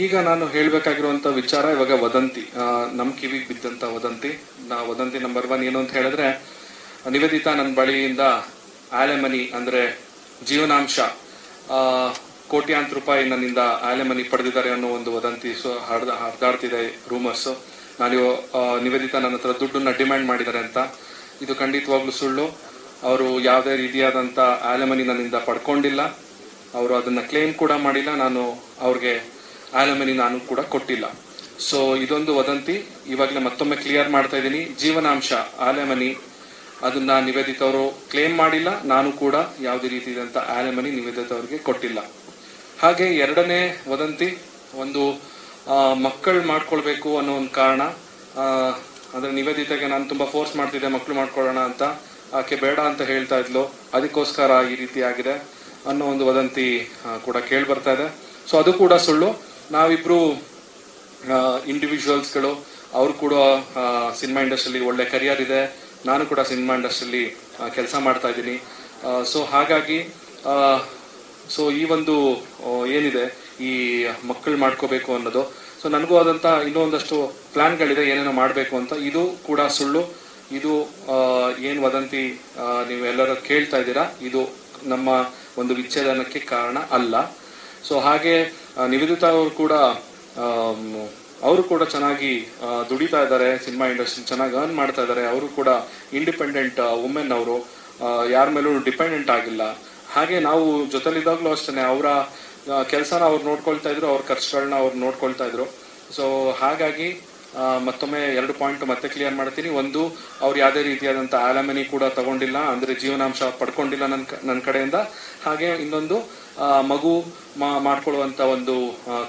ಈಗ ನಾನು ಹೇಳಬೇಕಾಗಿರುವಂತ ವಿಚಾರ ಇವಾಗ ವದಂತಿ, ನಮ್ಮ ಕಿವಿಗೆ ಬಿದ್ದಂತ ವದಂತಿ. ವದಂತಿ ನಂಬರ್ 1 ಏನು ಅಂತ ಹೇಳಿದ್ರೆ, ನಿವೇದಿತಾ ನನ್ನ ಬಳಿಯಿಂದ ಆಲೆಮನಿ ಅಂದ್ರೆ ಜೀವನಾಂಶ ಕೋಟ್ಯಾಂತರ ರೂಪಾಯಿ ನನ್ನಿಂದ ಆಲೆಮನಿ ಪಡೆದಿದ್ದಾರೆ ಅನ್ನೋ ಒಂದು ವದಂತಿ ಹರಿದಾಡ್ತಿದೆ ರೂಮರ್ಸ್. ನಾನು ನಿವೇದಿತಾ ನನ್ನ ಹತ್ರ ದುಡ್ಡನ್ನ ಡಿಮ್ಯಾಂಡ್ ಮಾಡಿದ್ದಾರೆ ಅಂತ. ಇದು ಖಂಡಿತವಾಗ್ಲೂ ಸುಳ್ಳು. ಅವರು ಯಾವುದೇ ರೀತಿಯಾದಂತ ಆಲೆಮನಿ ನನ್ನಿಂದ ಪಡ್ಕೊಂಡಿಲ್ಲ. ಅವರು ಅದನ್ನ ಕ್ಲೇಮ್ ಕೂಡ ಮಾಡಿಲ್ಲ. ನಾನು ಅವ್ರಿಗೆ ಆಲೆಮನಿ ನಾನು ಕೂಡ ಕೊಟ್ಟಿಲ್ಲ. ಸೊ ಇದೊಂದು ವದಂತಿ. ಇವಾಗಲೇ ಮತ್ತೊಮ್ಮೆ ಕ್ಲಿಯರ್ ಮಾಡ್ತಾ ಇದ್ದೀನಿ, ಜೀವನಾಂಶ ಆಲೆಮನಿ ಅದನ್ನ ನಿವೇದಿತ ಅವರು ಕ್ಲೇಮ್ ಮಾಡಿಲ್ಲ. ನಾನು ಕೂಡ ಯಾವುದೇ ರೀತಿಯಾದಂತ ಆಲೆಮನಿ ನಿವೇದಿತ ಅವರಿಗೆ ಕೊಟ್ಟಿಲ್ಲ. ಹಾಗೆ ಎರಡನೇ ವದಂತಿ, ಒಂದು ಮಕ್ಕಳು ಮಾಡ್ಕೊಳ್ಬೇಕು ಅನ್ನೋ ಒಂದು ಕಾರಣ. ಅಂದ್ರೆ ನಿವೇದಿತೆಗೆ ನಾನು ತುಂಬಾ ಫೋರ್ಸ್ ಮಾಡ್ತಿದ್ದೆ ಮಕ್ಕಳು ಮಾಡ್ಕೊಳ್ಳೋಣ ಅಂತ. ಆಕೆ ಬೇಡ ಅಂತ ಹೇಳ್ತಾ ಇದ್ಲು, ಅದಕ್ಕೋಸ್ಕರ ಈ ರೀತಿ ಆಗಿದೆ ಅನ್ನೋ ಒಂದು ವದಂತಿ ಕೂಡ ಕೇಳಿ ಬರ್ತಾ ಇದೆ. ಸೊ ಅದು ಕೂಡ ಸುಳ್ಳು. ನಾವಿಬ್ರು ಇಂಡಿವಿಜುವಲ್ಸ್ಗಳು. ಅವರು ಕೂಡ ಸಿನಿಮಾ ಇಂಡಸ್ಟ್ರಿಯಲ್ಲಿ ಒಳ್ಳೆ ಕರಿಯರ್ ಇದೆ. ನಾನು ಕೂಡ ಸಿನಿಮಾ ಇಂಡಸ್ಟ್ರಿಯಲ್ಲಿ ಕೆಲಸ ಮಾಡ್ತಾ ಇದ್ದೀನಿ. ಸೊ ಹಾಗಾಗಿ ಸೊ ಈ ಒಂದು ಏನಿದೆ ಈ ಮಕ್ಕಳು ಮಾಡ್ಕೋಬೇಕು ಅನ್ನೋದು, ಸೊ ನನಗೂ ಆದಂತ ಇನ್ನೊಂದಷ್ಟು ಪ್ಲಾನ್ಗಳಿದೆ ಏನೇನೋ ಮಾಡಬೇಕು ಅಂತ. ಇದು ಕೂಡ ಸುಳ್ಳು. ಇದು ಏನ್ ವದಂತಿ ನೀವು ಎಲ್ಲರೂ ಕೇಳ್ತಾ ಇದ್ದೀರಾ, ಇದು ನಮ್ಮ ಒಂದು ವಿಚ್ಛೇದನಕ್ಕೆ ಕಾರಣ ಅಲ್ಲ. ಸೊ ಹಾಗೆ ನಿವೇದಿತಾ ಅವರು ಕೂಡ ಚೆನ್ನಾಗಿ ದುಡಿತಾ ಇದ್ದಾರೆ, ಸಿನಿಮಾ ಇಂಡಸ್ಟ್ರಿ ಚೆನ್ನಾಗಿ ಅರ್ನ್ ಮಾಡ್ತಾ ಇದ್ದಾರೆ. ಅವರು ಕೂಡ ಇಂಡಿಪೆಂಡೆಂಟ್ ವುಮೆನ್. ಅವರು ಯಾರ ಮೇಲೂ ಡಿಪೆಂಡೆಂಟ್ ಆಗಿಲ್ಲ. ಹಾಗೆ ನಾವು ಜೊತೆಲಿದ್ದಾಗ್ಲೂ ಅಷ್ಟೇ ಅವರ ಕೆಲಸನ ಅವ್ರು ನೋಡ್ಕೊಳ್ತಾ ಇದ್ರು, ಅವ್ರ ಖರ್ಚುಗಳನ್ನ ಅವ್ರು ನೋಡ್ಕೊಳ್ತಾ ಇದ್ರು. ಸೊ ಹಾಗಾಗಿ ಮತ್ತೊಮ್ಮೆ 2 ಪಾಯಿಂಟ್ ಮತ್ತೆ ಕ್ಲಿಯರ್ ಮಾಡ್ತೀನಿ. ಒಂದು, ಅವ್ರು ಯಾವುದೇ ರೀತಿಯಾದಂತ ಆಲೆಮನಿ ಕೂಡ ತಗೊಂಡಿಲ್ಲ, ಅಂದ್ರೆ ಜೀವನಾಂಶ ಪಡ್ಕೊಂಡಿಲ್ಲ ನನ್ನ ಕಡೆಯಿಂದ. ಹಾಗೆ ಇನ್ನೊಂದು, ಮಗು ಮಾಡ್ಕೊಳ್ಳುವಂತ ಒಂದು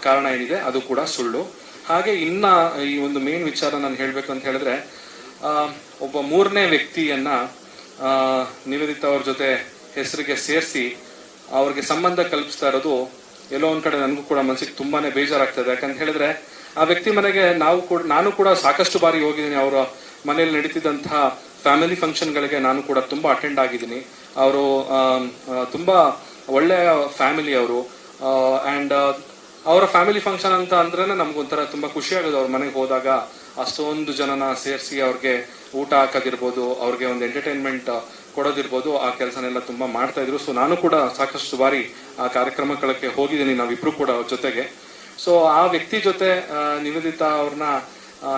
ಕಾರಣ ಏನಿದೆ ಅದು ಕೂಡ ಸುಳ್ಳು. ಹಾಗೆ ಇನ್ನ ಈ ಒಂದು ಮೇನ್ ವಿಚಾರ ನಾನು ಹೇಳ್ಬೇಕು ಅಂತ ಹೇಳಿದ್ರೆ, ಒಬ್ಬ 3ನೇ ವ್ಯಕ್ತಿಯನ್ನ ನಿವೇದಿತಾ ಅವ್ರ ಜೊತೆ ಹೆಸರಿಗೆ ಸೇರಿಸಿ ಅವ್ರಿಗೆ ಸಂಬಂಧ ಕಲ್ಪಿಸ್ತಾ ಇರೋದು ಎಲ್ಲೋ ಒಂದ್ ಕಡೆ ನನಗೂ ಕೂಡ ಮನಸ್ಸಿಗೆ ತುಂಬಾನೇ ಬೇಜಾರಾಗ್ತದೆ. ಯಾಕಂತ ಹೇಳಿದ್ರೆ ಆ ವ್ಯಕ್ತಿ ಮನೆಗೆ ನಾನು ಕೂಡ ಸಾಕಷ್ಟು ಬಾರಿ ಹೋಗಿದ್ದೀನಿ. ಅವರ ಮನೆಯಲ್ಲಿ ನಡೀತಿದ್ದಂತಹ ಫ್ಯಾಮಿಲಿ ಫಂಕ್ಷನ್ಗಳಿಗೆ ನಾನು ಕೂಡ ತುಂಬಾ ಅಟೆಂಡ್ ಆಗಿದ್ದೀನಿ. ಅವರು ತುಂಬಾ ಒಳ್ಳೆಯ ಫ್ಯಾಮಿಲಿ ಅವರು. ಅಂಡ್ ಅವರ ಫ್ಯಾಮಿಲಿ ಫಂಕ್ಷನ್ ಅಂತ ಅಂದ್ರೆ ನಮ್ಗೊಂಥರ ತುಂಬಾ ಖುಷಿ ಆಗೋದು. ಅವ್ರ ಮನೆಗೆ ಹೋದಾಗ ಅಷ್ಟೊಂದು ಜನನ ಸೇರಿಸಿ ಅವ್ರಿಗೆ ಊಟ ಹಾಕೋದಿರ್ಬೋದು, ಅವ್ರಿಗೆ ಒಂದು ಎಂಟರ್ಟೈನ್ಮೆಂಟ್ ಕೊಡೋದಿರ್ಬೋದು, ಆ ಕೆಲಸನೆಲ್ಲ ತುಂಬಾ ಮಾಡ್ತಾ ಇದ್ರು. ಸೊ ನಾನು ಕೂಡ ಸಾಕಷ್ಟು ಬಾರಿ ಆ ಕಾರ್ಯಕ್ರಮಗಳಿಗೆ ಹೋಗಿದ್ದೀನಿ, ನಾವಿಬ್ರು ಕೂಡ ಅವ್ರ ಜೊತೆಗೆ. ಸೊ ಆ ವ್ಯಕ್ತಿ ಜೊತೆ ನಿವೇದಿತಾ ಅವ್ರನ್ನ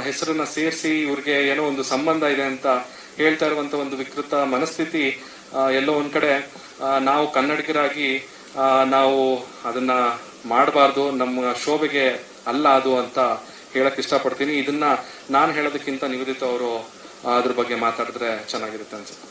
ಹೆಸರನ್ನ ಸೇರಿಸಿ ಇವ್ರಿಗೆ ಏನೋ ಒಂದು ಸಂಬಂಧ ಇದೆ ಅಂತ ಹೇಳ್ತಾ ಇರುವಂತ ಒಂದು ವಿಕೃತ ಮನಸ್ಥಿತಿ ಎಲ್ಲೋ ಒಂದ್ ಕಡೆ ನಾವು ಕನ್ನಡಿಗರಾಗಿ ನಾವು ಅದನ್ನ ಮಾಡಬಾರ್ದು, ನಮ್ಮ ಶೋಭೆಗೆ ಅಲ್ಲ ಅದು ಅಂತ ಹೇಳಕ್ ಇಷ್ಟಪಡ್ತೀನಿ. ಇದನ್ನ ನಾನು ಹೇಳೋದಕ್ಕಿಂತ ನಿವೇದಿತಾ ಅವರು ಅದ್ರ ಬಗ್ಗೆ ಮಾತಾಡಿದ್ರೆ ಚೆನ್ನಾಗಿರುತ್ತೆ ಅನ್ಸುತ್ತೆ.